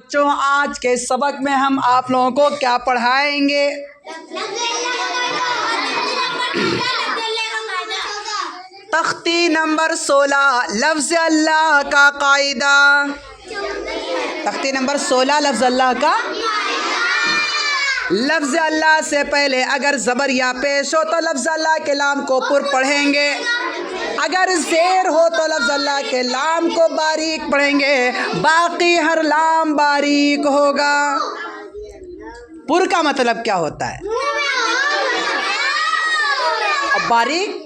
बच्चों, आज के सबक में हम आप लोगों को क्या पढ़ाएंगे? तख्ती नंबर 16 लफ्ज़ अल्लाह का कायदा। तख्ती नंबर 16 लफ्ज़ अल्लाह का। लफ्ज़ अल्लाह से पहले अगर ज़बर या पेश हो तो लफ्ज़ अल्लाह के लाम को पुर पढ़ेंगे। अगर ज़ेर हो तो लफ्ज़ अल्लाह के लाम को बारीक पढ़ेंगे। बाकी हर लाम बारीक होगा। पुर का मतलब क्या होता है? और बारीक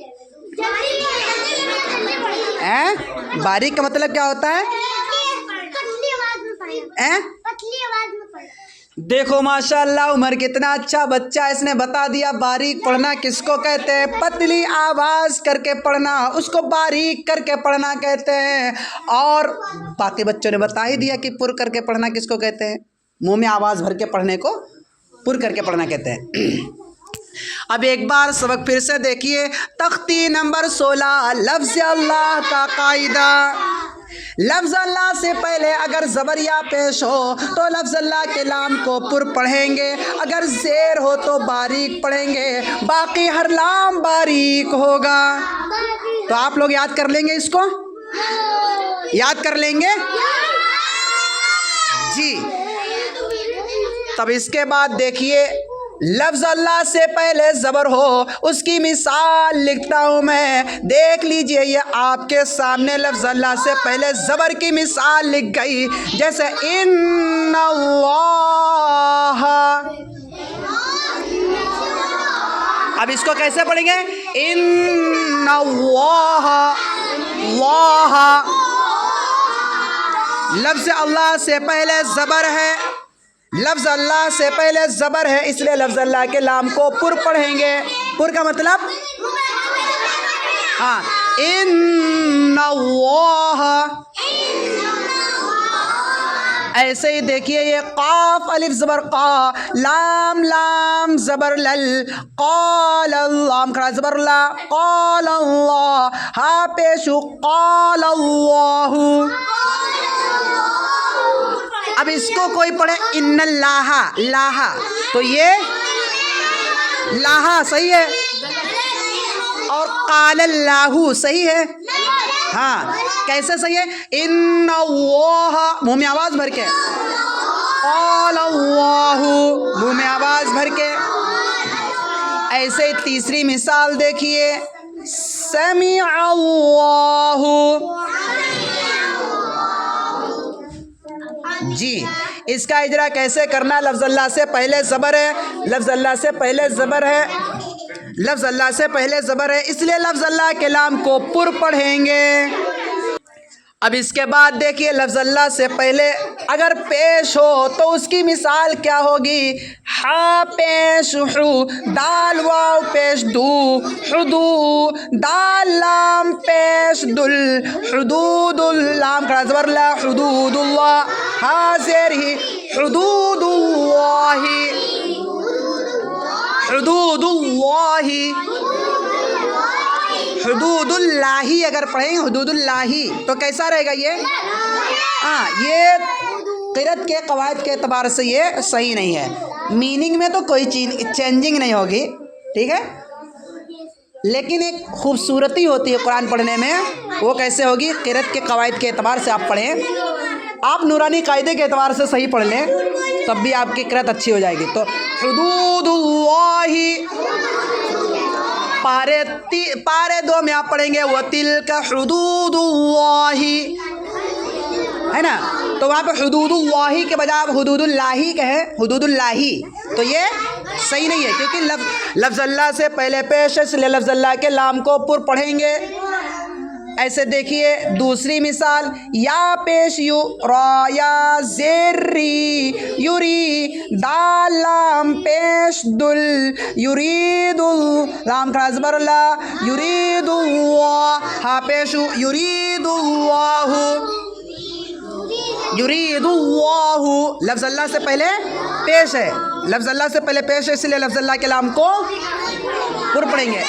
हैं? बारीक का मतलब क्या होता है? देखो माशाअल्लाह, उमर कितना अच्छा बच्चा, इसने बता दिया बारीक पढ़ना किसको कहते हैं। पतली आवाज़ करके पढ़ना उसको बारीक करके पढ़ना कहते हैं। और बाकी बच्चों ने बता ही दिया कि पुर करके पढ़ना किसको कहते हैं। मुंह में आवाज़ भर के पढ़ने को पुर करके पढ़ना कहते हैं। अब एक बार सबक फिर से देखिए। तख्ती नंबर 16 लफ्ज़ अल्लाह का कायदा। लफ्ज़ अल्लाह से पहले अगर ज़बर या पेश हो तो लफ्ज़ अल्लाह के लाम को पुर पढ़ेंगे। अगर ज़ेर हो तो बारीक पढ़ेंगे। बाकी हर लाम बारीक होगा। तो आप लोग याद कर लेंगे, इसको याद कर लेंगे जी। तब इसके बाद देखिए, लफ्ज़ अल्लाह से पहले ज़बर हो उसकी मिसाल लिखता हूँ मैं। देख लीजिए, ये आपके सामने लफ्ज़ अल्लाह से पहले ज़बर की मिसाल लिख गई। जैसे इन्नल्लाह। अब इसको कैसे पढ़ेंगे? इन्नल्लाह। लफ्ज़ अल्लाह से पहले ज़बर है। लफ्ज़ अल्लाह से पहले ज़बर है, इसलिए लफ्ज़ अल्लाह के लाम को पुर पढ़ेंगे। पुर का मतलब हाँ, इन्नल्लाह। ऐसे ही देखिए, ये काफ अलिफ ज़बर का, लाम लाम ज़बर लल, क़ाल लाम खड़ा ज़बर ला, क़ाल अल्लाह, हा पेशु क़ाल अल्लाहु। अब इसको कोई पढ़े इन्नल्लाहा, लाहा, तो ये लाहा सही है। और क़ालल्लाहु सही है। हाँ, कैसे सही है? इन्नल्लाह, मुंह में आवाज़ भर के, क़ालल्लाहु, मुंह में आवाज़ भर के। ऐसे तीसरी मिसाल देखिए, समीअल्लाहु जी। इसका इजरा कैसे करना? लफ्ज़ अल्लाह से पहले ज़बर है। लफ्ज़ अल्लाह से पहले ज़बर है। लफ्ज़ अल्लाह से पहले ज़बर है, इसलिए लफ्ज़ अल्लाह के लाम को पुर पढ़ेंगे। अब इसके बाद देखिए, लफ्ज़ अल्लाह से पहले अगर पेश हो तो उसकी मिसाल क्या होगी? हा पेश हु, दाल वाव पेश दू, हुदू, दाल लाम पेश दुल, हुदूदुल, लाम खड़ा ज़बर ला, हुदूदुल्लाह, हा ज़ेर ही, हुदूदुल्लाही, हुदूदुल्लाही, हुदूदुल्लाही। अगर पढ़ेंगे हुदूदुल्लाही तो कैसा रहेगा ये? हाँ, ये क़िरत के क़वाइद के एतबार से ये सही नहीं है। मीनिंग में तो कोई चीज़ चेंजिंग नहीं होगी, ठीक है, लेकिन एक खूबसूरती होती है कुरान पढ़ने में। वो कैसे होगी? क़िरत के क़वाइद के एतबार से आप पढ़ें। आप नूरानी कायदे के एतबार से सही पढ़ लें तब भी आपकी क़िरत अच्छी हो जाएगी। तो हुदूदुल्लाही, पारे 2 में आप पढ़ेंगे वतिल्का हुदूदुल्लाही, है ना। तो वहाँ पे हुदूदुल्लाही के बजाय आप हुदूदुल्लाही कहें, हुदूदुल्लाही, तो ये सही नहीं है, क्योंकि लफ्ज़ अल्लाह से पहले पेश है, इसलिए लफ्ज़ अल्लाह के लाम को पुर पढ़ेंगे। ऐसे देखिए दूसरी मिसाल, या पेश यू, रा या ज़ेरी, युरी, दाल लाम पेश दुल, युरीदुल, लाम खड़ा ज़बर ला, युरीदुल्लाह, हा पेशु, युरीदुल्लाहु, युरीदुल्लाहु। लफ्ज़ अल्लाह से पहले पेश है। लफ्ज़ अल्लाह से पहले पेश है, इसलिए लफ्ज़ अल्लाह के लाम को पुर पढ़ेंगे।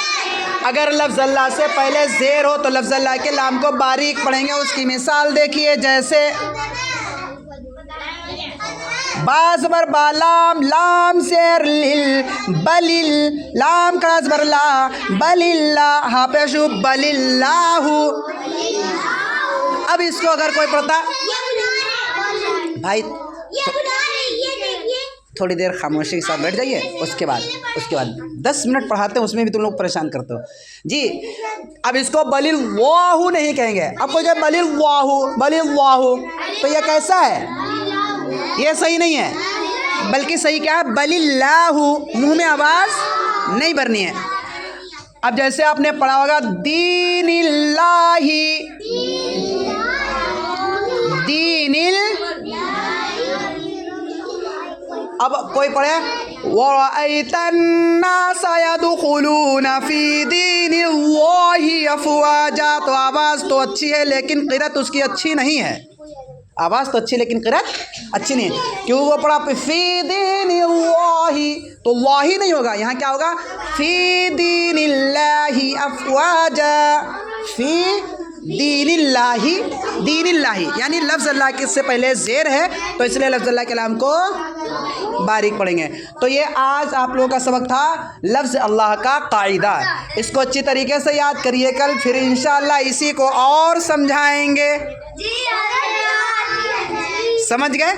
अगर लफ्ज़ अल्लाह से पहले ज़ेर हो तो लफ्ज़ अल्लाह के लाम को बारीक पढ़ेंगे। उसकी मिसाल देखिए, जैसे बा ज़बर बा, लाम लाम शेर लिल, बलिल लाम का ज़बर ला, बलिल्ला हाँ पेशु बलिल्लाहु। अब इसको अगर कोई पढ़ता भाई थोड़ी देर खामोशी के साथ बैठ जाइए, उसके बाद 10 मिनट पढ़ाते हैं, उसमें भी तुम लोग परेशान करते हो जी। अब इसको बलिल वाहू नहीं कहेंगे। अब कोई कहे बलिल वाहू, तो ये कैसा है? ये सही नहीं है, बल्कि सही क्या है? बलिल्लाहु, मुंह में आवाज़ नहीं भरनी है। अब जैसे आपने पढ़ा होगा दीनिल्लाही, दीनिल, अब कोई पढ़े वरअयतन्नासा यदखुलूना फी दीनिल्लाहि अफ़वाजा, तो आवाज़ तो अच्छी है लेकिन क़िरात उसकी अच्छी नहीं है। आवाज़ तो अच्छी लेकिन क़िरात अच्छी नहीं है। क्यों? वो पढ़ा फी दीनिल्लाहि, तो वाही नहीं होगा, यहाँ क्या होगा? फी दीनिल्लाहि अफ़वाजा, फी दीनिल्लाहि, दीनिल्लाहि यानी लफ्ज़ अल्लाह के से पहले ज़ेर है, तो इसलिए लफ्ज़ अल्लाह के नाम को बारीक पढ़ेंगे। तो ये आज आप लोगों का सबक था लफ्ज़ अल्लाह का कायदा। इसको अच्छी तरीके से याद करिए, कल फिर इंशाअल्लाह इसी को और समझाएंगे। समझ गए?